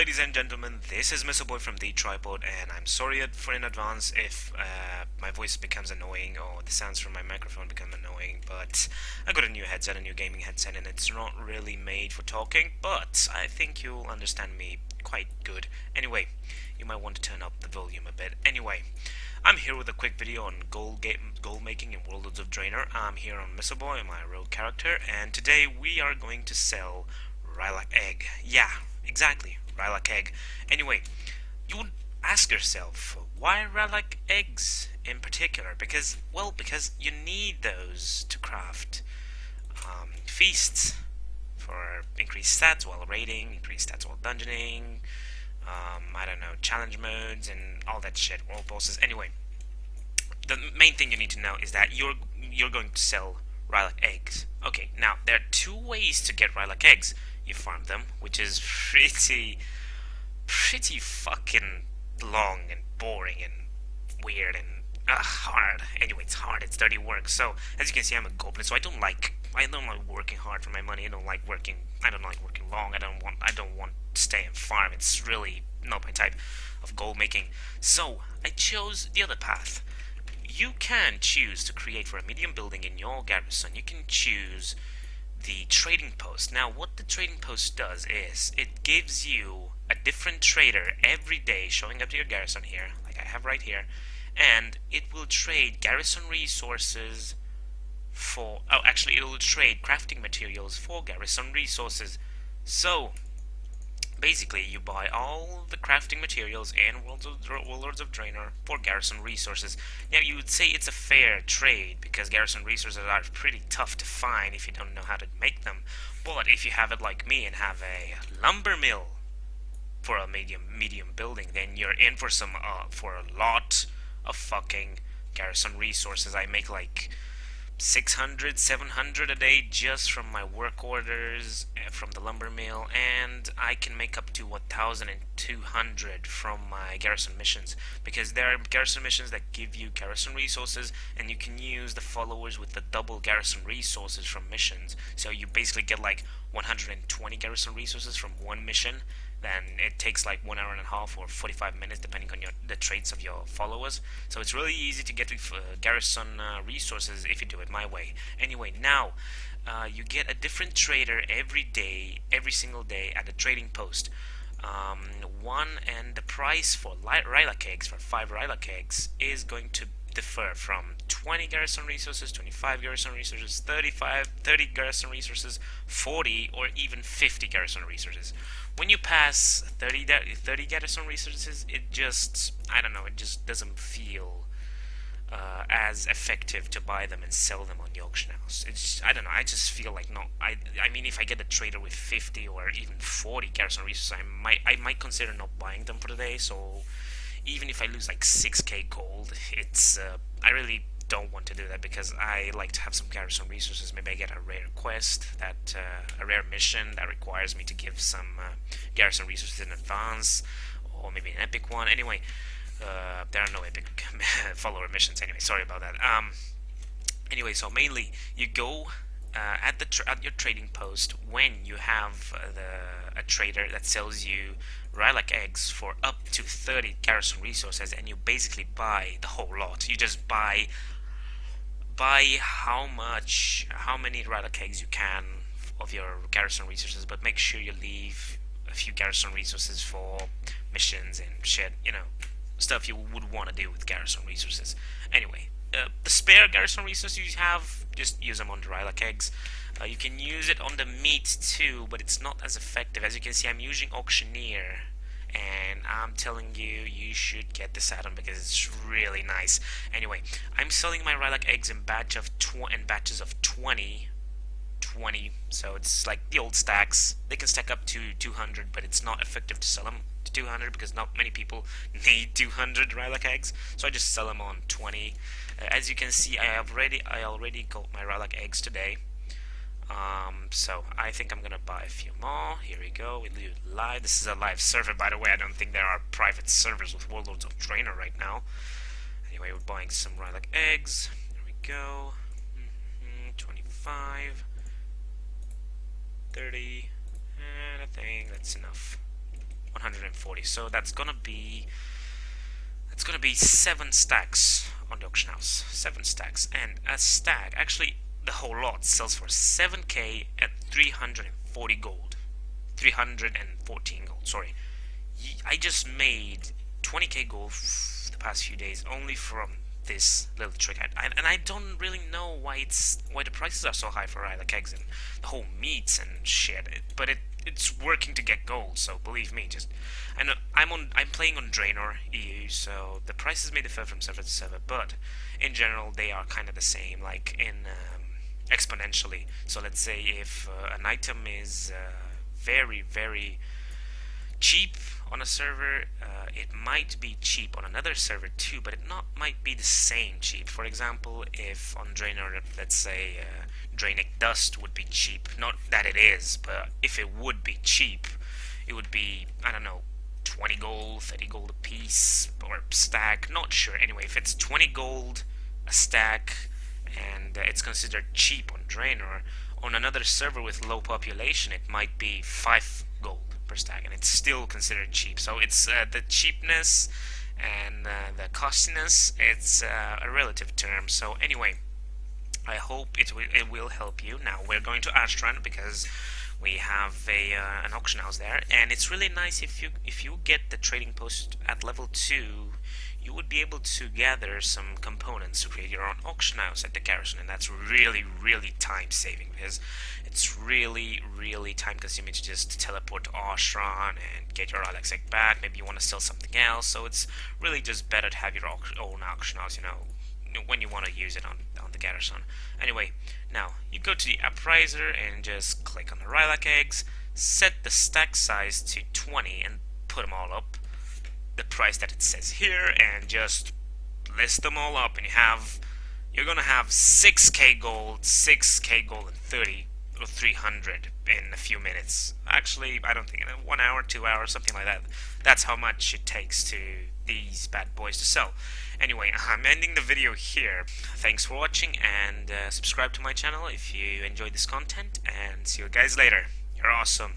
ladies and gentlemen, this is Mr. Boy from the Tripod, and I'm sorry for in advance if my voice becomes annoying or the sounds from my microphone become annoying, but I got a new headset, a new gaming headset, and it's not really made for talking, but I think you'll understand me quite good. Anyway, you might want to turn up the volume a bit. Anyway, I'm here with a quick video on gold making in Warlords of Draenor. I'm here on Mr. Boy, my rogue character, and today we are going to sell Rylak Egg. Yeah, exactly, Rylak Egg. Anyway, you would ask yourself, why Rylak Eggs in particular? Because you need those to craft feasts for increased stats while raiding, increased stats while dungeoning, I don't know, challenge modes and all that shit, world bosses. Anyway, the main thing you need to know is that you're going to sell Rylak Eggs. Okay, now there are two ways to get Rylak Eggs. You farm them, which is pretty fucking long and boring and weird and hard. Anyway, it's hard. It's dirty work. So as you can see, I'm a goblin, so I don't like working hard for my money. I don't like working long. I don't want to stay and farm. It's really not my type of gold making. So I chose the other path. You can choose to create for a medium building in your garrison. You can choose the trading post. Now what the trading post does is it gives you a different trader every day showing up to your garrison here, like I have right here, and it will trade garrison resources for, actually it will trade crafting materials for garrison resources. So basically you buy all the crafting materials in Warlords of Draenor for garrison resources. Now you would say it's a fair trade because garrison resources are pretty tough to find if you don't know how to make them. But if you have it like me and have a lumber mill for a medium building, then you're in for some for a lot of fucking garrison resources. I make like 600, 700 a day just from my work orders from the lumber mill, and I can make up to 1,200 from my garrison missions, because there are garrison missions that give you garrison resources and you can use the followers with the double garrison resources from missions. So you basically get like 120 garrison resources from one mission. Then it takes like 1 hour and a half or 45 minutes depending on the traits of your followers. So it's really easy to get garrison resources if you do it my way. Anyway, now you get a different trader every single day at the trading post. And the price for Rylak Eggs, for 5 Rylak Eggs, is going to differ from 20 garrison resources, 25 garrison resources, 30 garrison resources, 40 or even 50 garrison resources. When you pass 30 garrison resources, it just, I don't know, it just doesn't feel as effective to buy them and sell them on the auction house. It's, I don't know, I just feel like I mean, if I get a trader with 50 or even 40 garrison resources, I might consider not buying them for the day. So even if I lose like 6k gold, it's I really don't want to do that because I like to have some garrison resources. Maybe I get a rare quest, a rare mission that requires me to give some garrison resources in advance, or maybe an epic one. Anyway, there are no epic follower missions anyway, sorry about that. Anyway, so mainly you go at your trading post when you have a trader that sells you Rylak Eggs for up to 30 garrison resources, and you basically buy the whole lot. You just buy how many Rylak Eggs you can of your garrison resources, but make sure you leave a few garrison resources for missions and shit, you know, stuff you would want to do with garrison resources. Anyway, the spare garrison resources you have, just use them on the Rylak Eggs. You can use it on the meat too, but it's not as effective. As you can see, I'm using Auctioneer, and I'm telling you, you should get this add-on because it's really nice. Anyway, I'm selling my Rylak Eggs in batches of 20, so it's like the old stacks. They can stack up to 200, but it's not effective to sell them to 200 because not many people need 200 Rylak Eggs, so I just sell them on 20. As you can see, I already got my Rylak Eggs today. So I think I'm gonna buy a few more. Here we go. We do live. This is a live server, by the way. I don't think there are private servers with Warlords of Draenor right now. Anyway, we're buying some Rylak Eggs. There we go. 25, 30, and I think that's enough. 140. So that's gonna be 7 stacks on the auction house. 7 stacks, and a stack, actually the whole lot sells for 7k at 340 gold. 314 gold, sorry. I just made 20k gold the past few days only from this little trick. And I don't really know why the prices are so high for Rylak eggs and the whole meats and shit. But it's working to get gold, so believe me. I know I'm playing on Draenor EU, so the prices may differ from server to server, but in general they are kind of the same, like in exponentially. So let's say if an item is very, very cheap on a server, it might be cheap on another server too, but it might be the same cheap. For example, if on Draenor, let's say Draenic Dust would be cheap, not that it is, but if it would be cheap, it would be, I don't know, 20 gold, 30 gold a piece, or stack, not sure. Anyway, if it's 20 gold a stack, and it's considered cheap on Draenor, on another server with low population, it might be 5 gold per stack, and it's still considered cheap. So it's the cheapness and the costiness, it's a relative term. So anyway, I hope it will help you. Now we're going to Astran because we have an auction house there, and it's really nice if you get the trading post at level 2. You would be able to gather some components to create your own auction house at the garrison, and that's really, really time saving, because it's really, really time consuming to just teleport to Ashran and get your Rylak Egg back. Maybe you want to sell something else, so it's really just better to have your own auction house, you know, when you want to use it on the garrison. Anyway, now you go to the appraiser and just click on the Rylak eggs, set the stack size to 20 and put them all up, the price that it says here, and just list them all up, and you're gonna have 6k gold, 6k gold, and 30 or 300 in a few minutes. Actually, I don't think, 1 hour, 2 hours, something like that. That's how much it takes to these bad boys to sell. Anyway, I'm ending the video here. Thanks for watching, and subscribe to my channel if you enjoyed this content, and see you guys later. You're awesome.